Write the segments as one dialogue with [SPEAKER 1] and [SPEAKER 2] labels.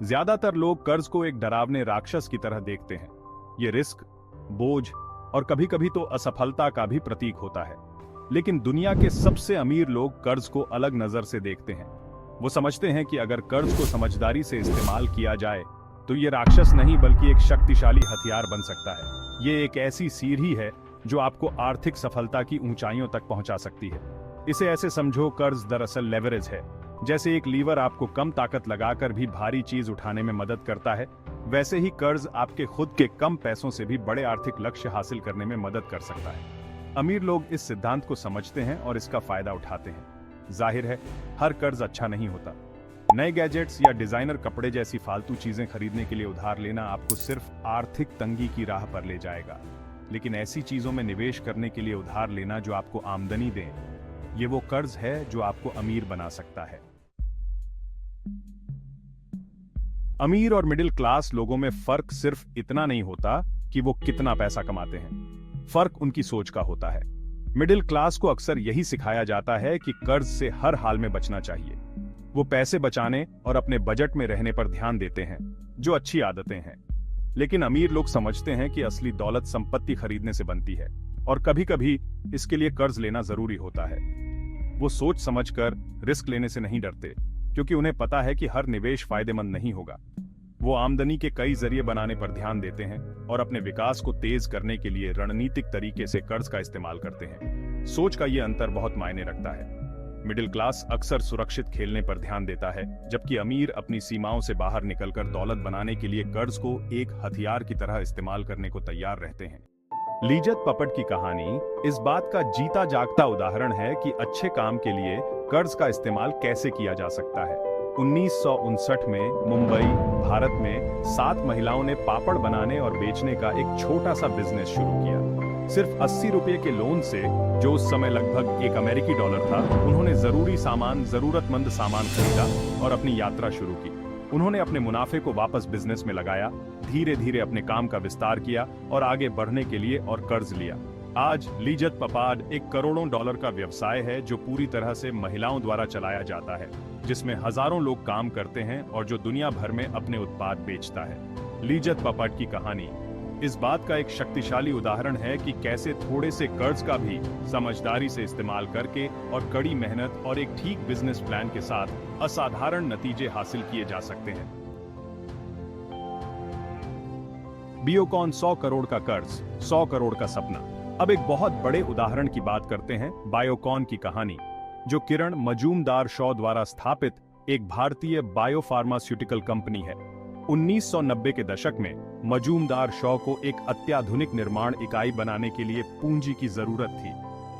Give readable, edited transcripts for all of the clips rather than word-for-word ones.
[SPEAKER 1] ज्यादातर लोग कर्ज को एक डरावने राक्षस की तरह देखते हैं। ये रिस्क, बोझ और कभी-कभी तो असफलता का भी प्रतीक होता है। लेकिन दुनिया के सबसे अमीर लोग कर्ज को अलग नजर से देखते हैं। वो समझते हैं कि अगर कर्ज को समझदारी से इस्तेमाल किया जाए तो ये राक्षस नहीं बल्कि एक शक्तिशाली हथियार बन सकता है। ये एक ऐसी सीढ़ी है जो आपको आर्थिक सफलता की ऊंचाइयों तक पहुंचा सकती है। इसे ऐसे समझो, कर्ज दरअसल लेवरेज है। जैसे एक लीवर आपको कम ताकत लगाकर भी भारी चीज उठाने में मदद करता है, वैसे ही कर्ज आपके खुद के कम पैसों से भी बड़े आर्थिक लक्ष्य हासिल करने में मदद कर सकता है। अमीर लोग इस सिद्धांत को समझते हैं और इसका फायदा उठाते हैं। जाहिर है, हर कर्ज अच्छा नहीं होता। नए गैजेट्स या डिजाइनर कपड़े जैसी फालतू चीजें खरीदने के लिए उधार लेना आपको सिर्फ आर्थिक तंगी की राह पर ले जाएगा। लेकिन ऐसी चीजों में निवेश करने के लिए उधार लेना जो आपको आमदनी दे, ये वो कर्ज है जो आपको अमीर बना सकता है। अमीर और मिडिल क्लास लोगों में फर्क सिर्फ इतना नहीं होता कि वो कितना पैसा कमाते हैं, फर्क उनकी सोच का होता है। मिडिल क्लास को अक्सर यही सिखाया जाता है कि कर्ज से हर हाल में बचना चाहिए। वो पैसे बचाने और अपने बजट में रहने पर ध्यान देते हैं, जो अच्छी आदतें हैं। लेकिन अमीर लोग समझते हैं कि असली दौलत संपत्ति खरीदने से बनती है और कभी-कभी इसके लिए कर्ज लेना जरूरी होता है। वो सोच समझकर रिस्क लेने से नहीं डरते, क्योंकि उन्हें पता है कि हर निवेश फायदेमंद नहीं होगा। वो आमदनी के कई जरिए बनाने पर ध्यान देते हैं और अपने विकास को तेज करने के लिए रणनीतिक तरीके से कर्ज का इस्तेमाल करते हैं। सोच का ये अंतर बहुत मायने रखता है। मिडिल क्लास अक्सर सुरक्षित खेलने पर ध्यान देता है, जबकि अमीर अपनी सीमाओं से बाहर निकलकर दौलत बनाने के लिए कर्ज को एक हथियार की तरह इस्तेमाल करने को तैयार रहते हैं। लिजत पपट की कहानी इस बात का जीता जागता उदाहरण है कि अच्छे काम के लिए कर्ज का इस्तेमाल कैसे किया जा सकता है। 1959 में मुंबई, भारत में 7 महिलाओं ने पापड़ बनाने और बेचने का एक छोटा सा बिजनेस शुरू किया। सिर्फ 80 रुपये के लोन से, जो उस समय लगभग $1 अमेरिकी था, उन्होंने जरूरतमंद सामान खरीदा और अपनी यात्रा शुरू की। उन्होंने अपने मुनाफे को वापस बिजनेस में लगाया, धीरे धीरे अपने काम का विस्तार किया और आगे बढ़ने के लिए और कर्ज लिया। आज लिजत पपाड एक करोड़ों डॉलर का व्यवसाय है जो पूरी तरह से महिलाओं द्वारा चलाया जाता है, जिसमें हजारों लोग काम करते हैं और जो दुनिया भर में अपने उत्पाद बेचता है। लिजत पपाड की कहानी इस बात का एक शक्तिशाली उदाहरण है कि कैसे थोड़े से कर्ज का भी समझदारी से इस्तेमाल करके और कड़ी मेहनत और एक ठीक बिजनेस प्लान के साथ असाधारण नतीजे हासिल किए जा सकते हैं। बियोकॉन 100 करोड़ का कर्ज, 100 करोड़ का सपना। अब एक बहुत बड़े उदाहरण की बात करते हैं, बायोकॉन की कहानी, जो किरण मजूमदार शॉ द्वारा स्थापित एक भारतीय बायोफार्मास्यूटिकल कंपनी है। 1990 के दशक में मजूमदार शॉ को एक अत्याधुनिक निर्माण इकाई बनाने के लिए पूंजी की जरूरत थी।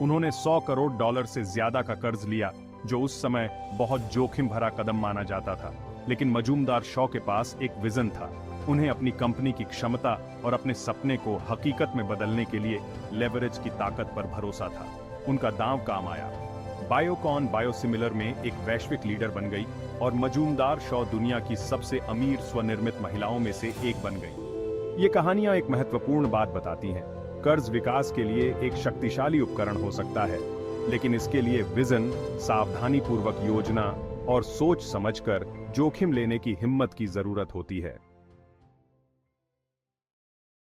[SPEAKER 1] उन्होंने $100 करोड़ से ज्यादा का कर्ज लिया, जो उस समय बहुत जोखिम भरा कदम माना जाता था। लेकिन मजूमदार शॉ के पास एक विजन था। उन्हें अपनी कंपनी की क्षमता और अपने सपने को हकीकत में बदलने के लिए लेवरेज की ताकत पर भरोसा था। उनका दांव काम आया। बायोकॉन बायोसिमिलर में एक वैश्विक लीडर बन गई और मजूमदार शॉ दुनिया की सबसे अमीर स्वनिर्मित महिलाओं में से एक बन गई। ये कहानियां एक महत्वपूर्ण बात बताती हैं। कर्ज विकास के लिए एक शक्तिशाली उपकरण हो सकता है, लेकिन इसके लिए विजन, सावधानीपूर्वक योजना और सोच समझकर जोखिम लेने की हिम्मत की जरूरत होती है।